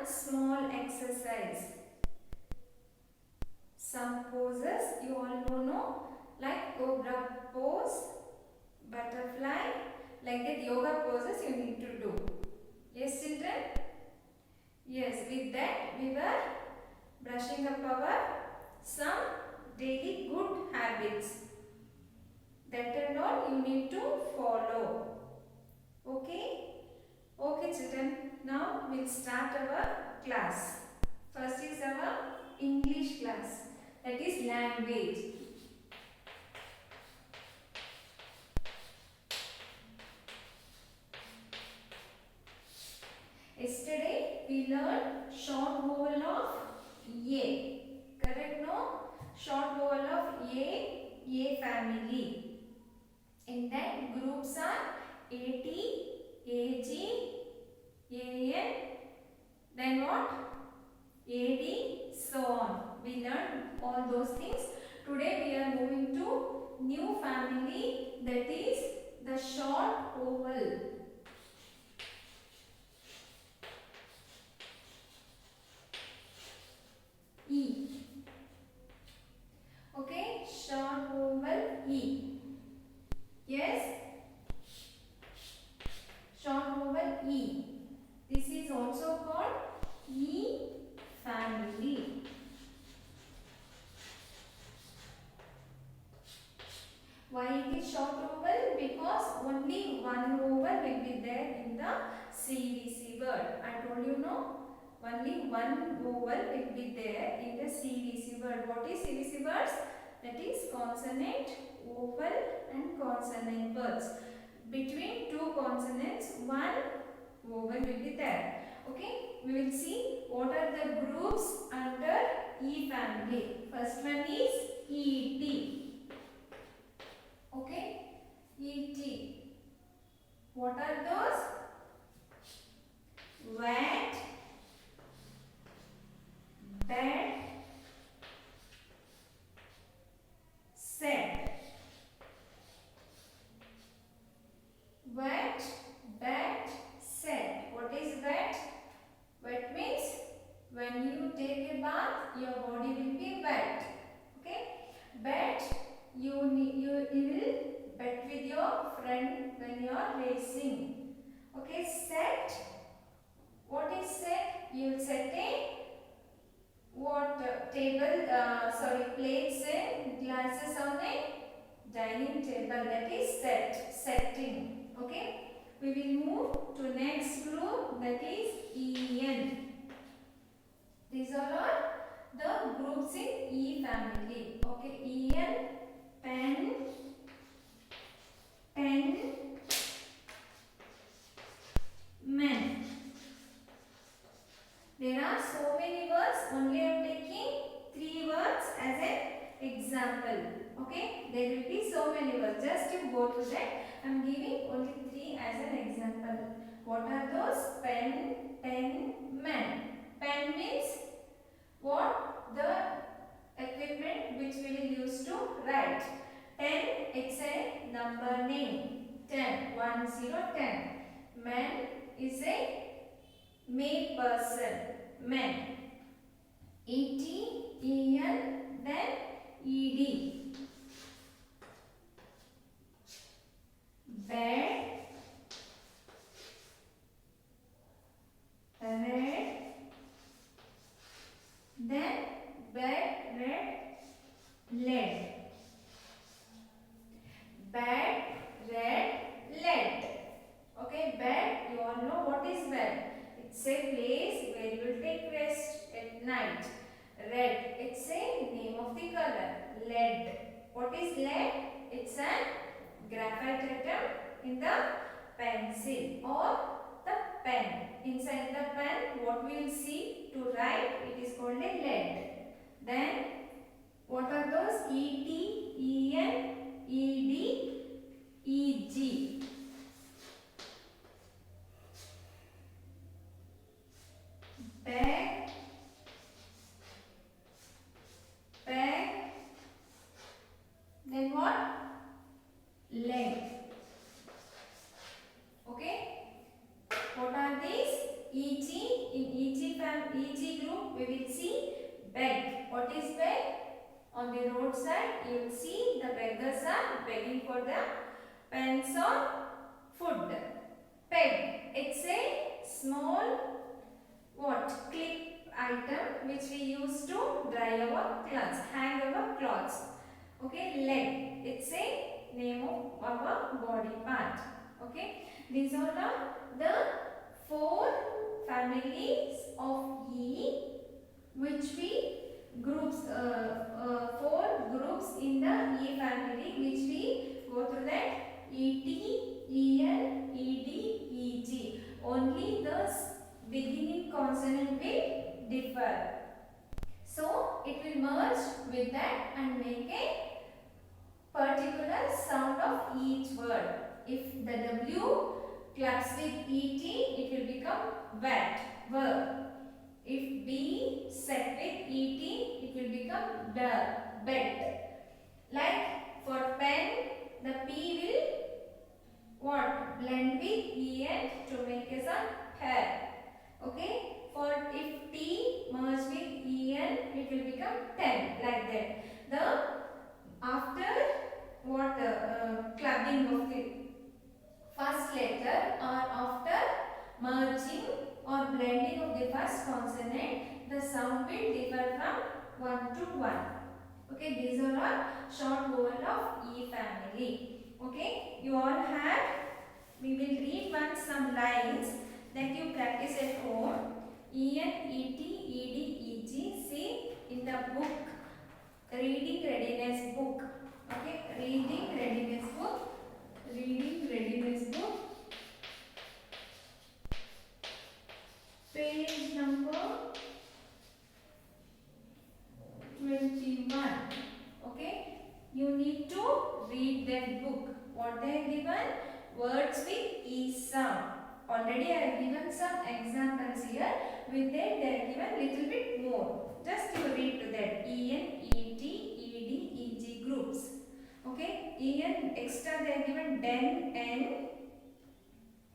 small exercise. Some poses you all know, like cobra pose, butterfly, like that yoga poses you need to do. Yes, children? Yes, with that we were brushing up our some daily good habits. That and all you need to follow. Okay? Okay, children. Now we'll start our class. First is our English class. That is language. Yesterday we learned short vowel of A. Correct, no? Short vowel of A family. In that groups are AT, AG, AN, then what? AD, so on. We learned all those things. Today we are moving to new family, that is the short vowel. E. Okay, short vowel E. Yes, short vowel E. This is also called E family. Why it is short vowel? Because only one vowel will be there in the CVC word. I told you, no? Only one vowel will be there in the CVC word. What is CVC words? That is consonant, vowel and consonant words. Between two consonants, one vowel will be there. Okay, we will see what are the groups under E family. First one is ET. Okay, ET. What are those? Wet, bed, said. Wet, bed, said. What is wet? Wet means when you take a bath, your body will be wet. Okay. Bet, you will bet with your friend when you are racing. Okay. Set. What is set? You will set a plates and glasses on a dining table. That is set. Setting. Okay. We will move to next group, that is EN. These are all the groups in E family. Okay, EN, pen, men. There are so many words, only I am taking 3 words as an example. Okay, there will be so many words, just you go through that. I am giving only 3 as an example. What are those? Pen, men. Pen means what? The equipment which we will use to write. 10, it's a number name. 10, 1, 0, 10. Man is a male person. Men. E-T, E-N, then E-D. Bed, red, then bed, red, lead. Bed, red, lead. Okay, bed, you all know what is bed. It's a place where you will take rest at night. Red, it's a name of the color. Lead. What is lead? It's a graphite atom in the pencil or the pen. Inside the pen, what we will see to write, it is called a lead. Then, what are those? E-T, E-N, E-D, E-G. Bag, then what? Leg. Okay. What are these? E.G. In beg. What is beg? On the roadside, you will see the beggars are begging for the pence or food. Peg. It's a small what? Clip item which we use to dry our clothes, hang our clothes. Okay, leg. It's a name of our body part. Okay, these are the four families of E which we groups, four groups in the E family which we go through that ET, EN, ED, EG. Only the beginning consonant will differ. So it will merge with that and make a particular sound of each word. If the W claps with ET, it will become wet, verb. If B set with ET, it will become bed. Like for pen, the P will what? Blend with EN to make a sound pair. Okay. For if T merge with EN, it will become 10 like that. The after what clubbing of the first letter or after merging or blending of the first consonant, the sound will differ from 1 to 1. Okay, these are all short vowel of E family. Okay, you all have, we will read once some lines that you practice at home. EN, ET, ED, EG. See in the book, reading readiness book. Okay, reading readiness book. Reading readiness book. Page number 21. Okay, you need to read that book. What they have given? Words with E sound. Already I have given some examples here. With that they have given little bit more. Just you read to that. EN, ET, ED, EG groups. Okay, EN extra they have given den, en,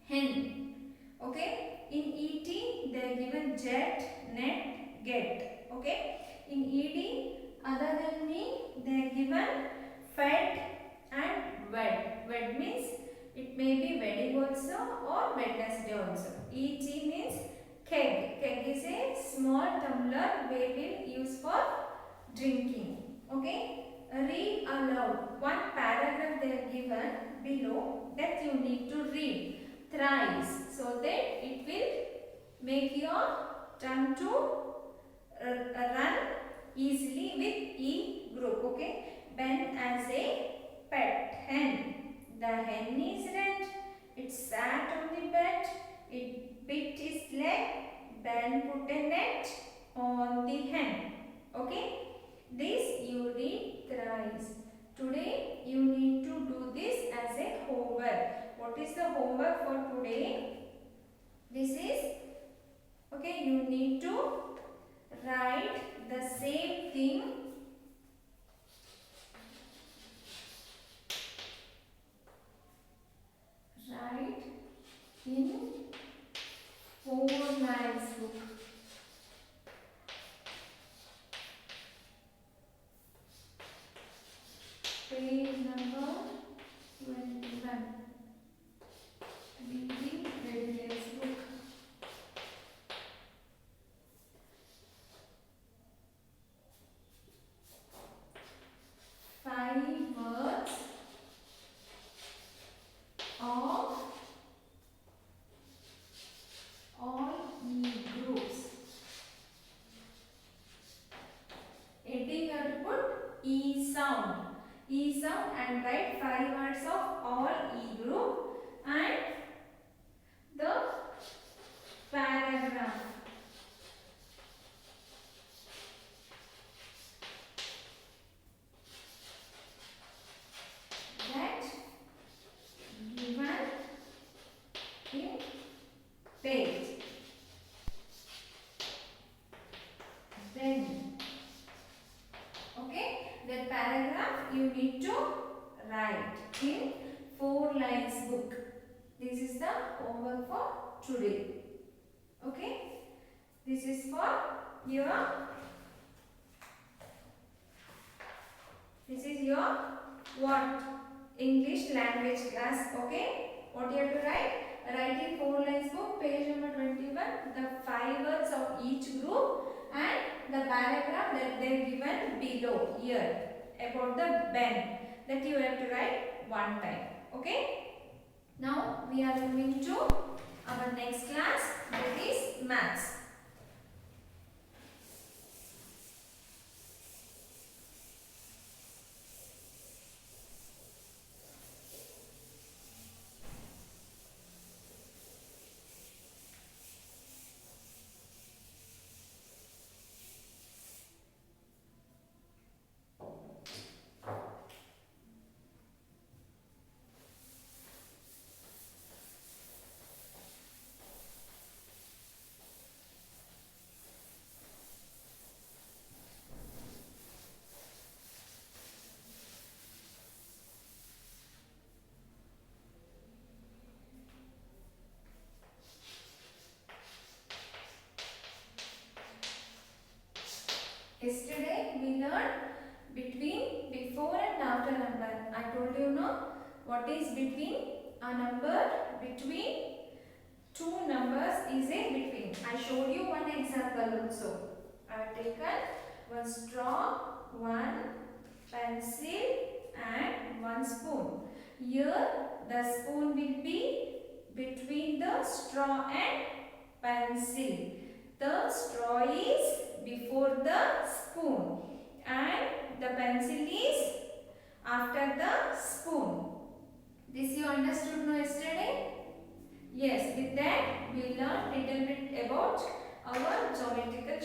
hen. Okay, in ET they have given jet, net, get. Okay, in ED other than me they have given fed and wed. Wed means it may be wedding also or Wednesday also. EG means keg. Keg is a small tumbler where we use for drinking. Okay. Read aloud. One paragraph they have given below that you need to read thrice so that it will make your tongue to run easily with E group. Okay. Ben as a pet hen. The hen is red. It sat on the bed. It bit its leg. Ben put a net on the hen. Okay. This you read thrice. Today you need to do this as a homework. What is the homework for today? This is, okay, you need to write the same thing in 4 lines book. Page number 21. Reading readiness book. Five words of all E groups. Heading you have to put E sound. E sound and write 5 words of all E group and the paragraph. That given in page. Then, okay, that paragraph you need to write in 4 lines book. This is the homework for today. Okay, this is for your your what? English language class. Okay? What you have to write? Write in 4 lines book, page number 21, the 5 words of each group and the paragraph that they are given below here about the pen, that you have to write one time. Okay? Now we are moving to our next class, that is maths. Yesterday we learned between, before and after number. I told you no, what is between? A number between two numbers is a between. I showed you one example also. I have taken one straw, one pencil and one spoon. Here the spoon will be between the straw and pencil. The straw is before the spoon and the pencil is after the spoon. This you understood no yesterday? Yes, with that we learned little bit about our geometrical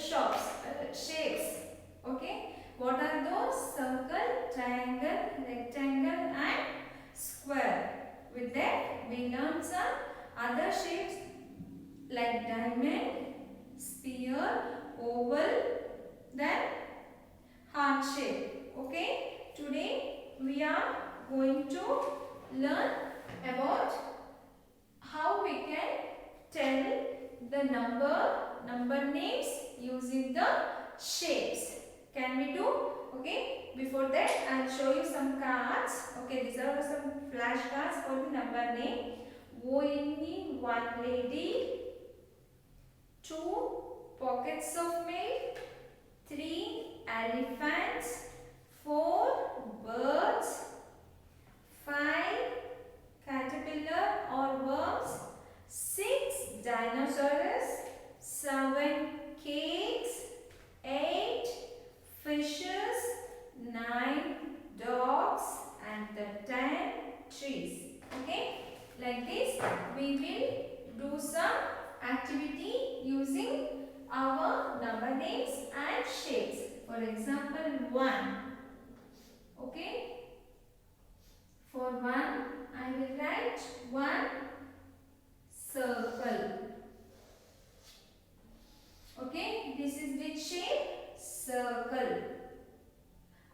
shapes. Okay, what are those? Circle, triangle, rectangle and square. With that we learned some other shapes like diamond, sphere, oval, then heart shape. Okay, today we are going to learn about how we can tell the number names using the shapes. Can we do? Okay, before that I will show you some cards. Okay, these are some flashcards for the number name. Only one lady, 2 pockets of milk, 3 elephants, 4 birds, 5 caterpillar or worms, 6 dinosaurs, 7 cakes, 8 fishes, 9 dogs and the 10 trees. Okay, like this we will do some activity using our number names and shapes. For example, 1. Okay, for 1 I will write 1 circle. Okay, this is which shape? Circle.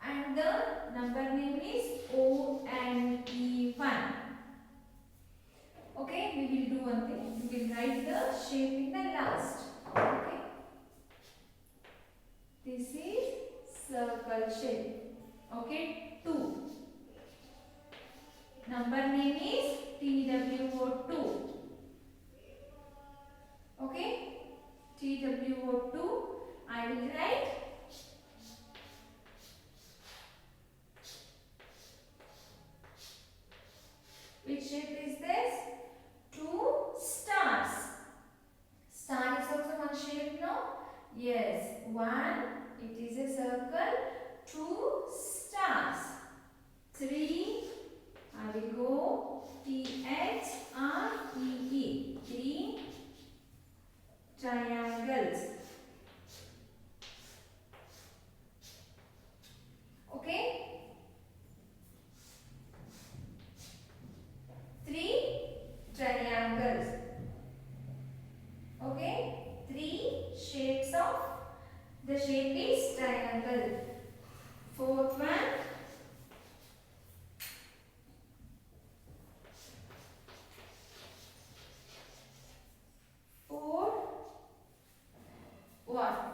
And the number name is ONE1. Okay, we will do one thing. We will write the shape in the last. Okay. This is circle shape. Okay, 2. Number name is TWO2. Okay, TWO2. I will write which shape is this? 2 stars. Star is also one shape, no? Yes, 1, it is a circle, 2 stars. 3, I will go THREE, 3 triangles. Okay? 3 triangles. Okay? 3 shapes of the shape is triangle. 4th one.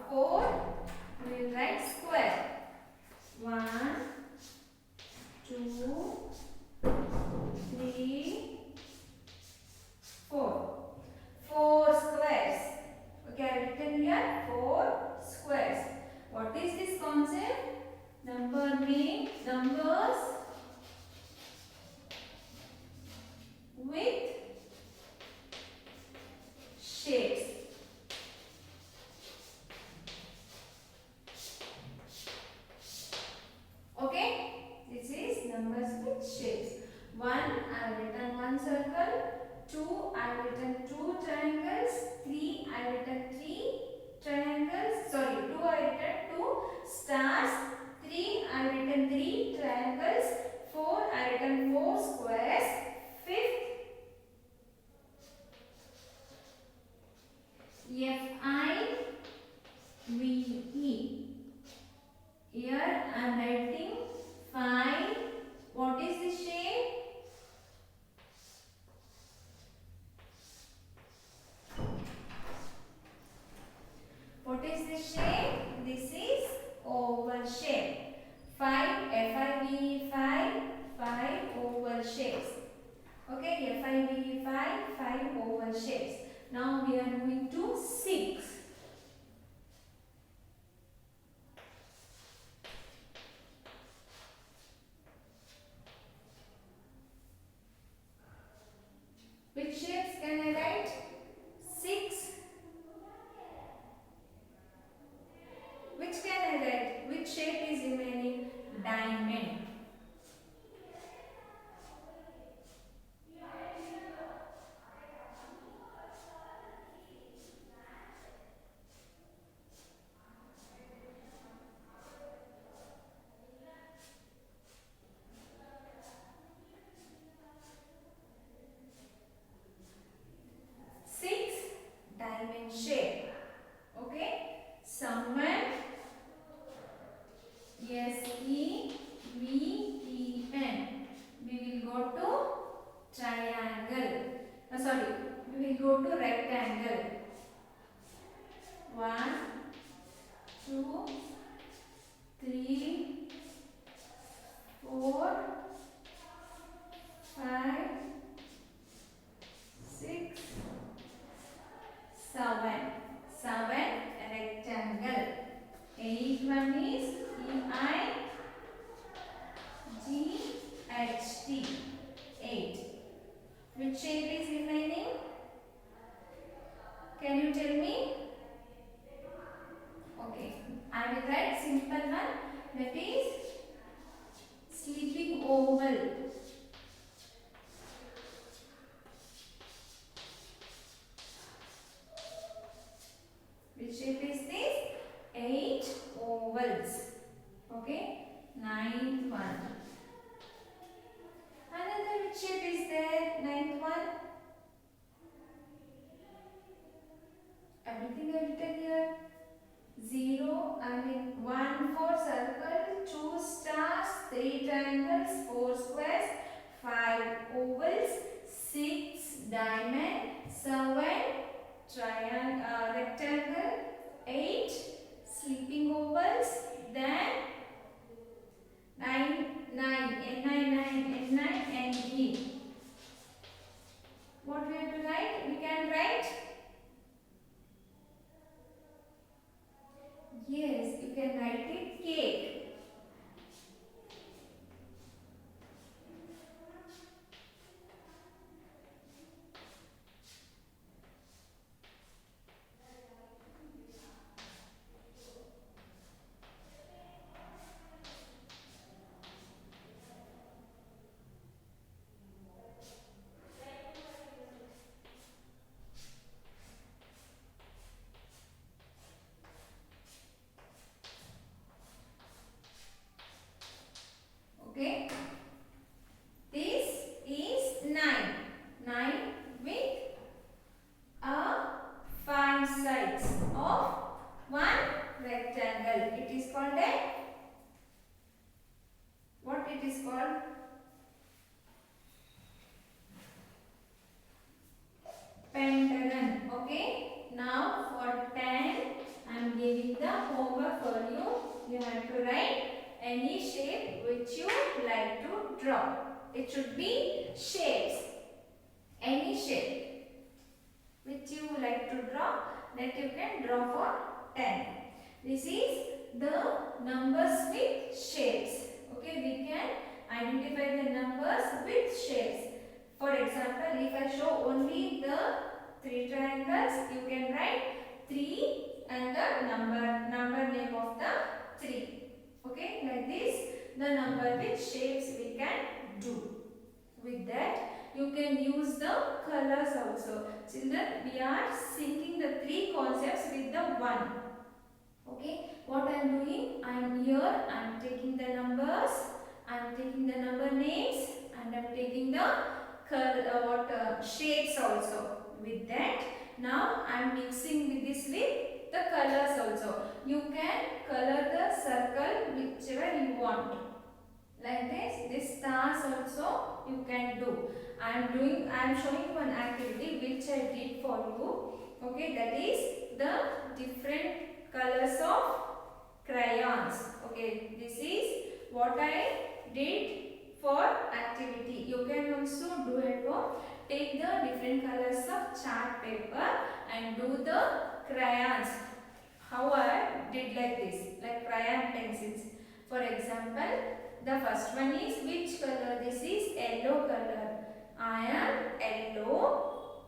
4, we will write square. 1, Someone. SEVEN. We will go to triangle. Sorry, we will go to rectangle. 1, 2, 3, 4, 5, 6, 7. 7 rectangle. 8 one is EIGHT. 8. Which shape is remaining? Can you tell me? Okay, I will write simple one, that is sleeping oval. Which shape is this? 8 ovals. Okay, 9th one. Another which shape is there? 9th one. Everything I written here. 0, 1 for circle, 2 stars, 3 triangles, 4 squares, 5 ovals, 6 diamond, 7 rectangle, 8 sleeping ovals, then 9, N9, and E. What we have to write? We can write. Yes, you can write it cake. Okay. This is 9. 9 with 5 sides of one rectangle. It is called a, what it is called? Pentagon. Okay. Now for 10, I am giving the homework for you. You have to write any shape which you like to draw. It should be shapes. Any shape which you like to draw, that you can draw for 10. This is the numbers with shapes. Okay, we can identify the numbers with shapes. For example, if I show only the 3 triangles, you can write 3 and the number name of the 3. Okay, like this, the number with shapes we can do. With that, you can use the colors also. Children, we are syncing the 3 concepts with the 1. Okay, what I am doing? I am here, I am taking the numbers, I am taking the number names, and I am taking the shapes also. With that, now I am mixing with this with the colors also. You can color the circle whichever you want. Like this stars also you can do. I am showing one activity which I did for you. Okay, that is the different colors of crayons. Okay, this is what I did for activity. You can also do at home. Take the different colors of chart paper and do the crayons. How I did like this, like crayon pencils. For example, the first one is which color? This is yellow color. I am yellow.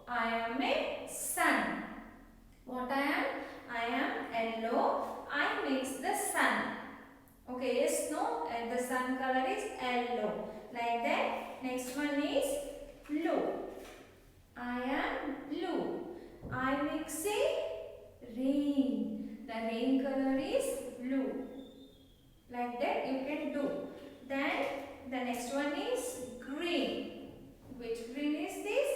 I am a sun. What I am? I am yellow. I mix the sun. Okay, yes, no? And the sun color is yellow. Like that. Next one is blue. I am blue. I mix a rain. The rain color is blue. Like that you can do. Then the next one is green. Which green is this?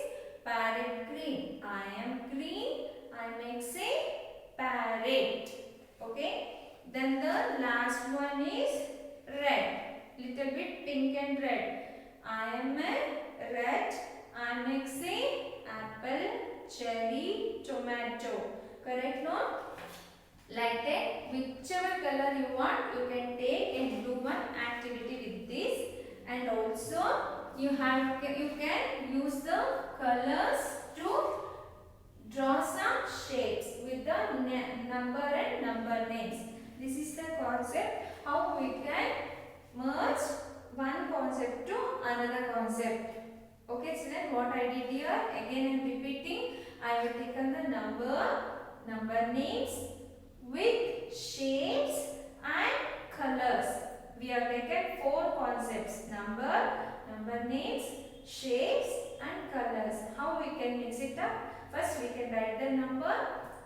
Parrot green. I am green. I mix a parrot. last one is red. Little bit pink and red. I am a red. I am mixing apple, cherry, tomato. Correct, no? Like that, whichever color you want, you can take and do one activity with this. And also, you can use the colors to draw some shapes with the number and number names. This is the concept how we can merge one concept to another concept. Okay, children, what I did here, again I am repeating. I have taken the number names with shapes and colors. We have taken four concepts: number names, shapes and colors. How we can mix it up? First we can write the number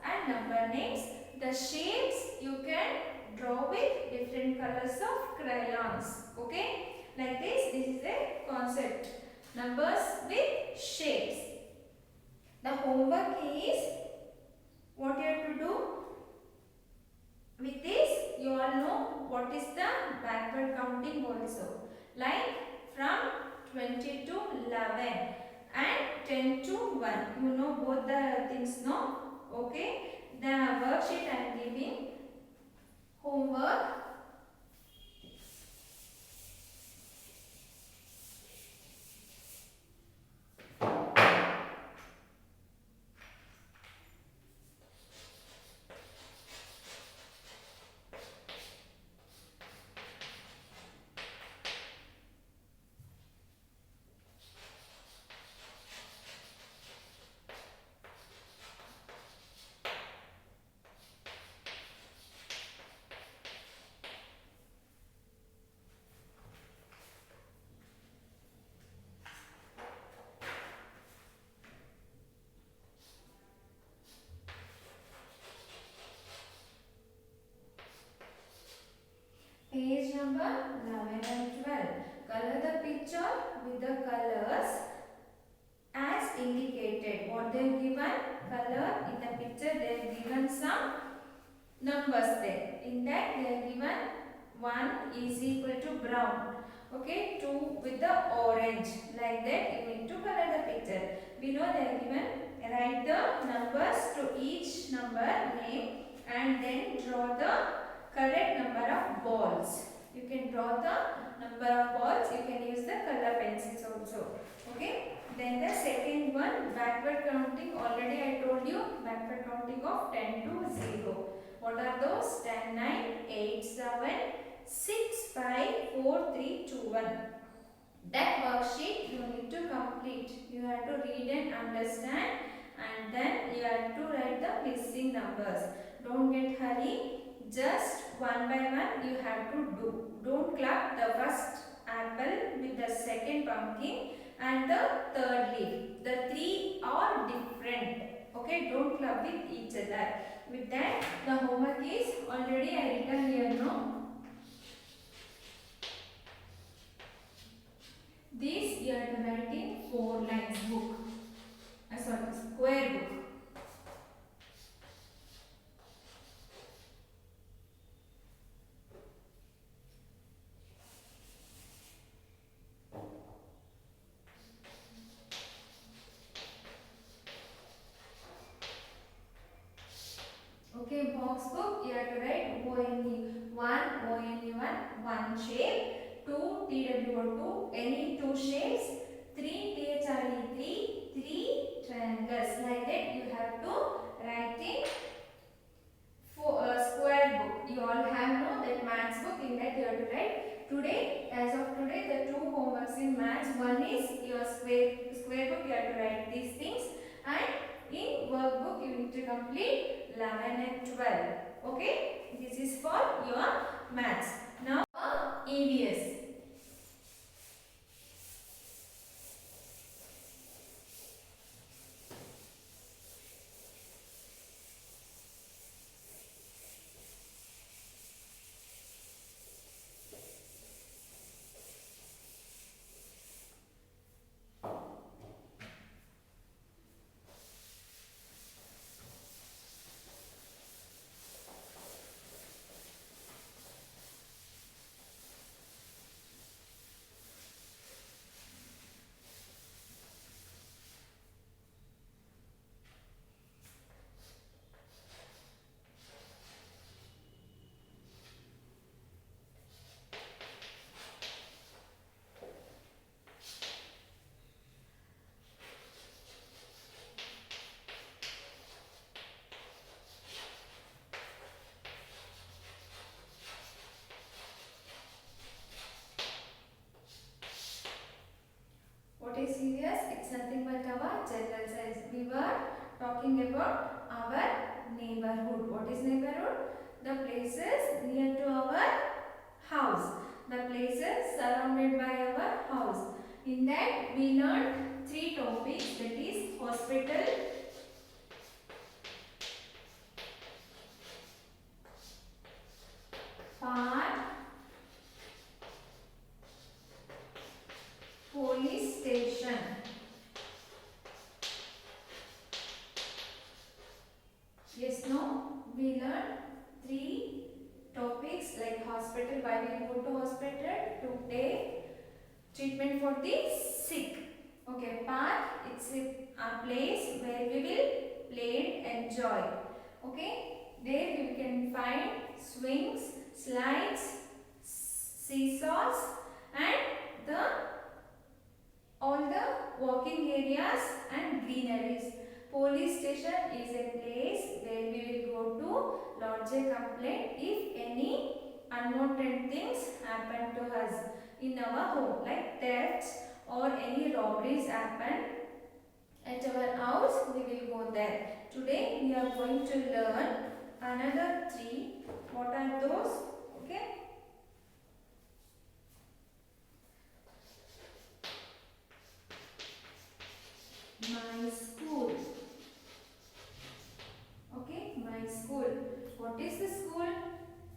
and number names. The shapes you can draw with different colors of crayons. Okay, like this is a concept. Numbers with shapes. The homework is what you have to do. With this, you all know what is the backward counting also. Like from 20 to 11 and 10 to 1. You know both the things, no? Okay. The worksheet I am giving. Homework. Page number 11 and 12. Color the picture with the colors as indicated. What they have given? Color in the picture they have given some numbers there. In that they have given 1 is equal to brown. Okay, 2 with the orange. Like that you need to color the picture. Below they have given, write the numbers to each number name and then draw the correct number of balls. You can draw the number of balls. You can use the color pencils also. Okay. Then the second one, backward counting. Already I told you, backward counting of 10 to 0. What are those? 10, 9, 8, 7, 6, 5, 4, 3, 2, 1. That worksheet you need to complete. You have to read and understand, and then you have to write the missing numbers. Don't get hurry. Just one by one you have to do. Don't club the first apple with the second pumpkin and the third leaf. The three are different. Okay, don't club with each other. With that, the homework is already I written here, no? This you are writing 4 lines book. Sorry, square book. Okay, box book, you have to write one shape, 2 TWO2, any 2 shapes, 3 THRE3, 3 triangles. Like that you have to write in square book. You all have know that maths book, in that you have to write. Today, as of today, the 2 homeworks in maths. One is your square book, you have to write these things, and in workbook you need to complete 11 and 12. Okay, this is for your maths. Now EVS. talking about our neighborhood. What is neighborhood? The places near to our house. The places surrounded by our house. In that we learned three topics, that is hospital, park, police station. Yes, no? We learned three topics like hospital, why we go to hospital, to take treatment for the sick. Okay, park, it's a place where we will play and enjoy. Okay, there you can find swings, slides, seesaws, and the all the walking areas and greeneries. Police station is a place where we will go to lodge a complaint if any unwanted things happen to us in our home, like thefts or any robberies happen at our house. We will go there. Today we are going to learn another three. What are those? Okay. My school. Okay, my school. What is the school?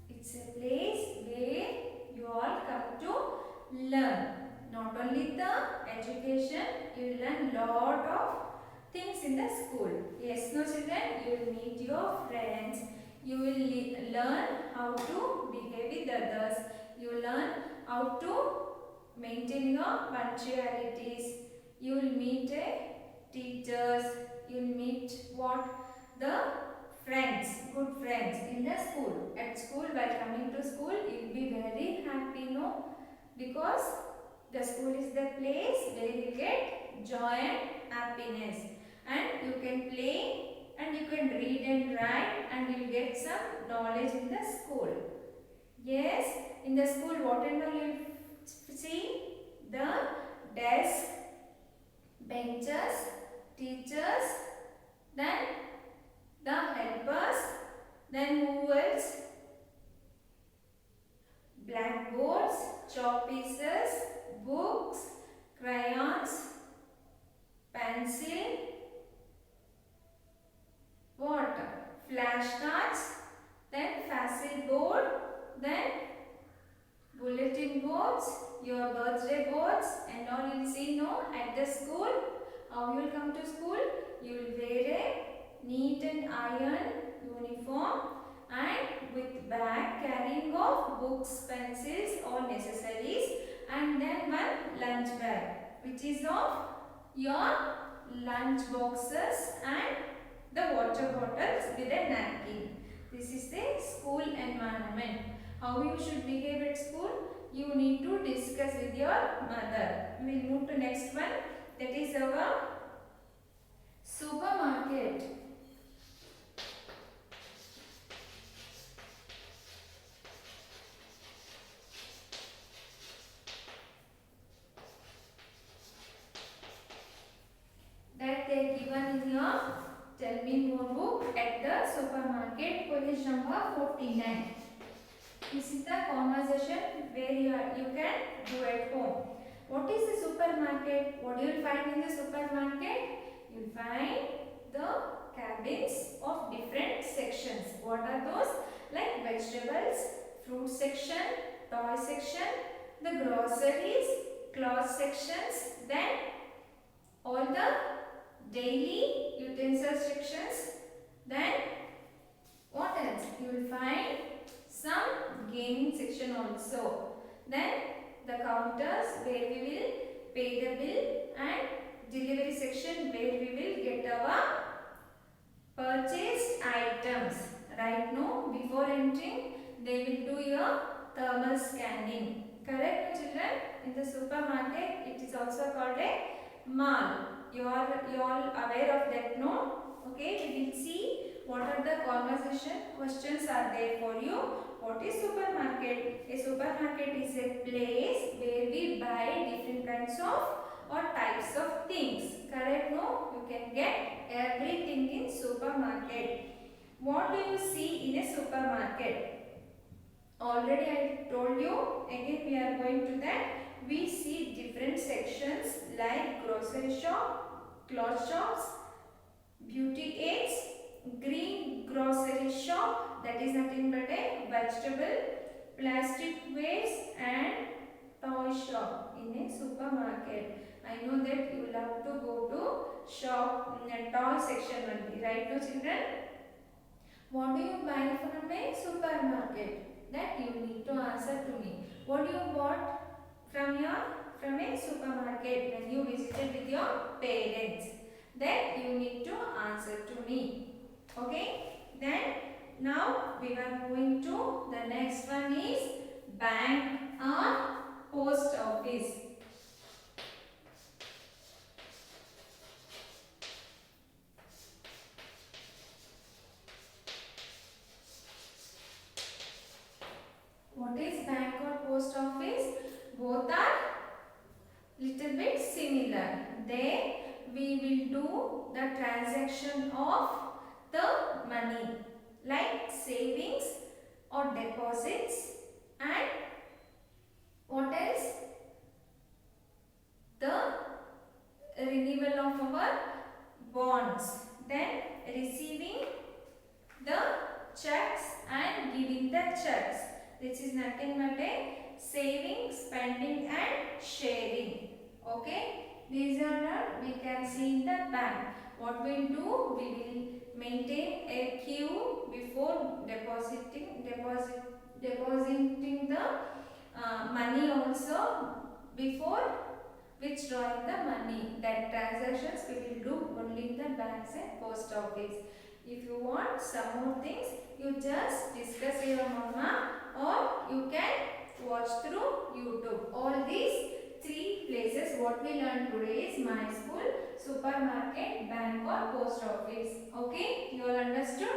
It's a place where you all come to learn. Not only the education, you learn lot of things in the school. Yes, no children, you will meet your friends. You will learn how to behave with others. You learn how to maintain your punctualities. You will meet teachers. You will meet what? The friends, good friends in the school. At school, while coming to school, you will be very happy, no? Because the school is the place where you get joy and happiness, and you can play and you can read and write and you will get some knowledge in the school. Yes, in the school what and all you will see? The desk, benches, teachers, then the helpers, then who else? Blackboards, chalk pieces, books, crayons, pencil, what? Flashcards, then facile board, then bulletin boards, your birthday boards, and all you will see, no? At the school, how you will come to school? You will wear a neat and iron uniform and with bag carrying of books, pencils, all necessaries, and then one lunch bag which is of your lunch boxes and the water bottles with a napkin. This is the school environment. How you should behave at school? You need to discuss with your mother. We will move to next one. That is our supermarket. That they given in your Tell Me More book at the supermarket, page number 49. This is the conversation where you can do at home. What is the supermarket? What you will find in the supermarket? You will find the cabins of different sections. What are those? Like vegetables, fruit section, toy section, the groceries, cloth sections, then all the daily utensils sections, then what else? You will find some gaming section also. Then the counters where we will pay the bill, and delivery section where we will get our purchased items. Right now, before entering, they will do your thermal scanning. Correct, children? In the supermarket, it is also called a mall. You all aware of that, no? Okay, we will see what are the conversation questions are there for you. What is supermarket? A supermarket is a place where we buy different kinds of or types of things. Correct? No? You can get everything in supermarket. What do you see in a supermarket? Already I told you. Again we are going to that. We see different sections like grocery shop, cloth shops, beauty aids, green grocery shop, that is nothing but a vegetable, plastic waste and toy shop in a supermarket. I know that you love to go to shop toy section only, right, no children? What do you buy from a supermarket? That you need to answer to me. What do you bought from a supermarket when you visited with your parents? That you need to answer to me. Okay? Then now we are going to the next one is bank or post office. What is bank or post office? Both are little bit similar. There we will do the transaction of the money like savings or deposits and what else? The renewal of our bonds. Then receiving the checks and giving the checks. This is nothing but a saving, spending and sharing. Okay. These are we can see in the bank. What we'll do? We will maintain a queue before depositing the money also before withdrawing the money. That transactions we will do only in the banks and post office. If you want some more things, you just discuss your mama or you can watch through YouTube. All these three places what we learned today is my school, supermarket, bank or post office. Okay, you all understood?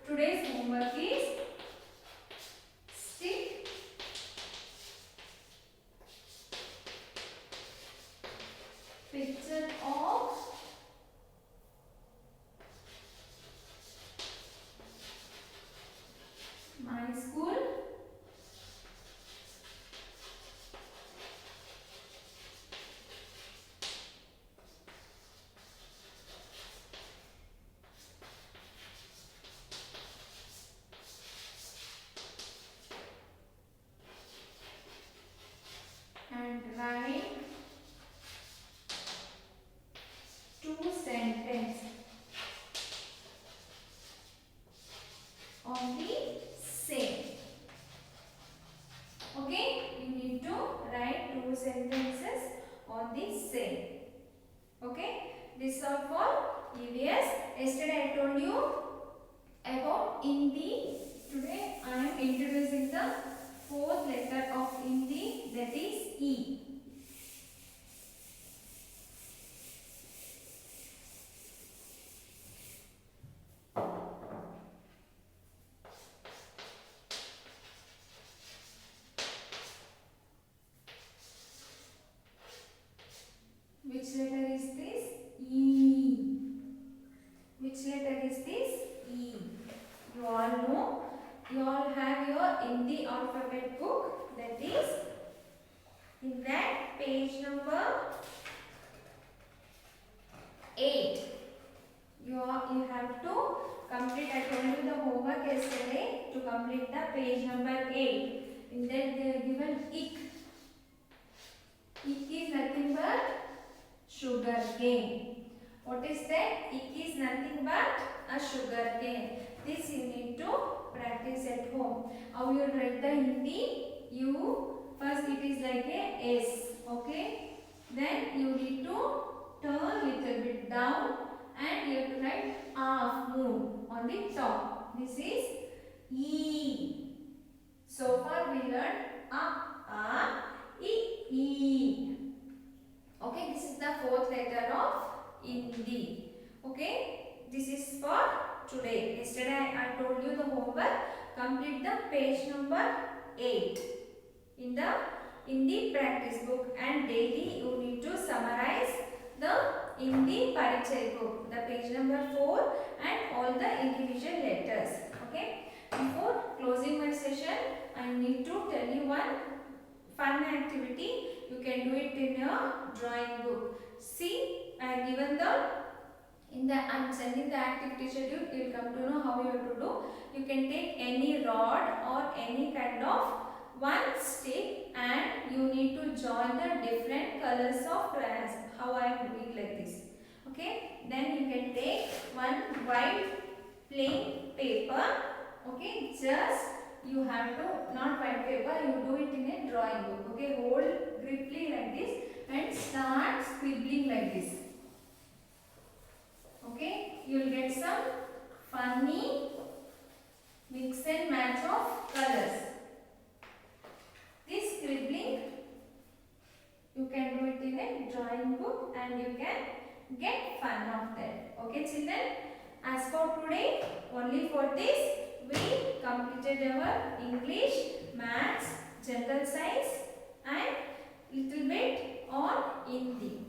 Today's homework is stick picture of my school, and write two sentences on the same. Okay, you need to write two sentences on the same. Okay, this is all for EVS. Yesterday I told you about Hindi. Today I am introducing the fourth letter of Hindi, that is E. Which letter is this? E. Which letter is this? E. You all know. You all have your Hindi alphabet book. That is in that page number 8. You have to complete. I told you the homework yesterday to complete the page number 8. In that they are given ik. Ik is nothing but sugar cane. What is that? Ik is nothing but a sugar cane. This you need to practice at home. How you write the Hindi? You first it is like a S. Okay. Then you need to turn little bit down and you have to write half moon on the top. This is E. So far we learned I, E. Okay, this is the fourth letter of Hindi. Okay, this is for today. Yesterday I told you the homework. Complete the page number 8 in the in the practice book, and daily you need to summarize the in the Parichai book, the page number 4 and all the individual letters. Okay. Before closing my session, I need to tell you one fun activity. You can do it in your drawing book. See, I have given I am sending the activity schedule. You will come to know how you have to do. You can take any rod or any kind of one stick, and you need to join the different colors of crayons. How I am doing like this. Okay. Then you can take one white plain paper. Okay. Just you have to, not white paper, you do it in a drawing book. Okay. Hold griply like this and start scribbling like this. Okay, you will get some funny mix and match of colors. This scribbling, you can do it in a drawing book and you can get fun of that. Okay children, as for today, only for this, we completed our English, Maths, General Science and little bit on Hindi.